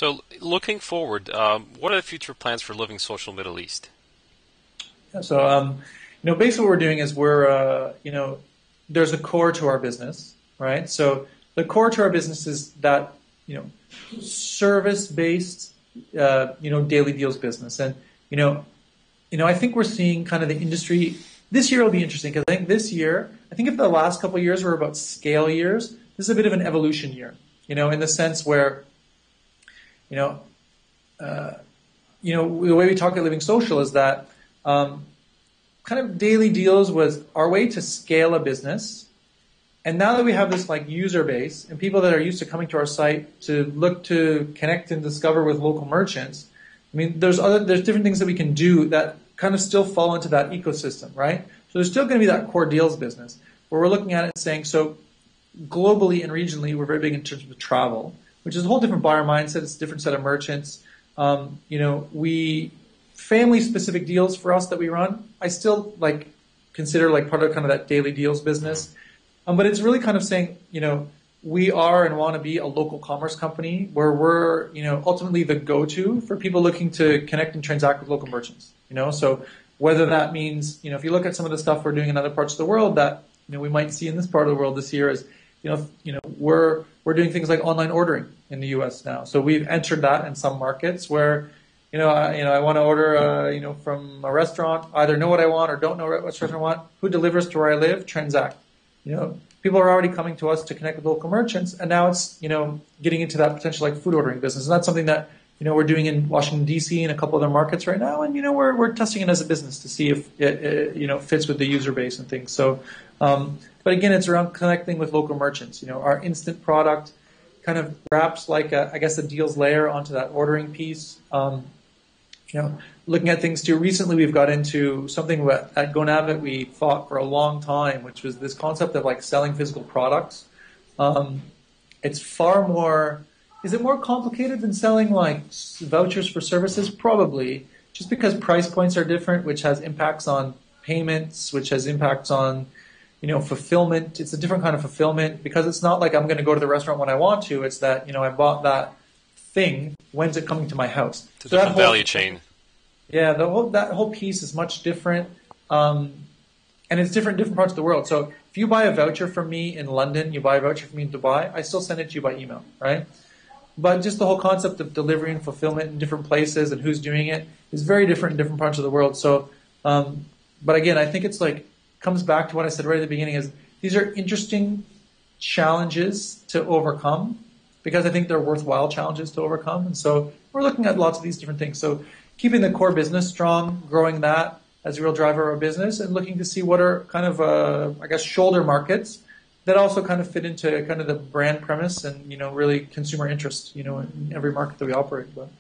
So, looking forward, what are the future plans for Living Social Middle East? Yeah, so, basically what we're doing is there's a core to our business, right? So the core to our business is that, service-based, daily deals business. And, I think we're seeing kind of the industry, this year will be interesting because I think if the last couple of years were about scale years, this is a bit of an evolution year, in the sense where, the way we talk at Living Social is that, kind of daily deals was our way to scale a business. And now that we have this like user base and people that are used to coming to our site to look to connect and discover with local merchants, I mean, there's different things that we can do that kind of still fall into that ecosystem, right? So there's still going to be that core deals business where we're looking at it and saying, so globally and regionally, we're very big in terms of travel, which is a whole different buyer mindset. It's a different set of merchants. We family specific deals for us that we run, I still consider part of kind of that daily deals business. But it's really kind of saying, we are and want to be a local commerce company where we're, ultimately the go-to for people looking to connect and transact with local merchants, So whether that means, if you look at some of the stuff we're doing in other parts of the world that, we might see in this part of the world this year is, we're doing things like online ordering in the U.S. now. So we've entered that in some markets where, I want to order, from a restaurant, either know what I want or don't know what restaurant I want, who delivers to where I live, transact. People are already coming to us to connect with local merchants, and now it's, getting into that potential food ordering business. And that's something that, we're doing in Washington, D.C. and a couple other markets right now. And, we're testing it as a business to see if it, fits with the user base and things. So, but again, it's around connecting with local merchants. Our instant product kind of wraps a deals layer onto that ordering piece. Looking at things too. Recently, we've got into something at GoNavit we fought for a long time, which was this concept of selling physical products. It's far more. Is it more complicated than selling vouchers for services? Probably, just because price points are different, which has impacts on payments, which has impacts on fulfillment. It's a different kind of fulfillment because it's not like I'm going to go to the restaurant when I want to. It's that I bought that thing. When's it coming to my house? It's a different value chain. Yeah, that whole piece is much different, and it's different in different parts of the world. So if you buy a voucher from me in London, you buy a voucher from me in Dubai, I still send it to you by email, right? But just the whole concept of delivery and fulfillment in different places and who's doing it is very different in different parts of the world. So, but again, I think it's comes back to what I said right at the beginning is these are interesting challenges to overcome because I think they're worthwhile challenges to overcome. And so we're looking at lots of these different things. So keeping the core business strong, growing that as a real driver of our business, and looking to see what are kind of, shoulder markets that also kind of fit into kind of the brand premise and, really consumer interest, in every market that we operate. But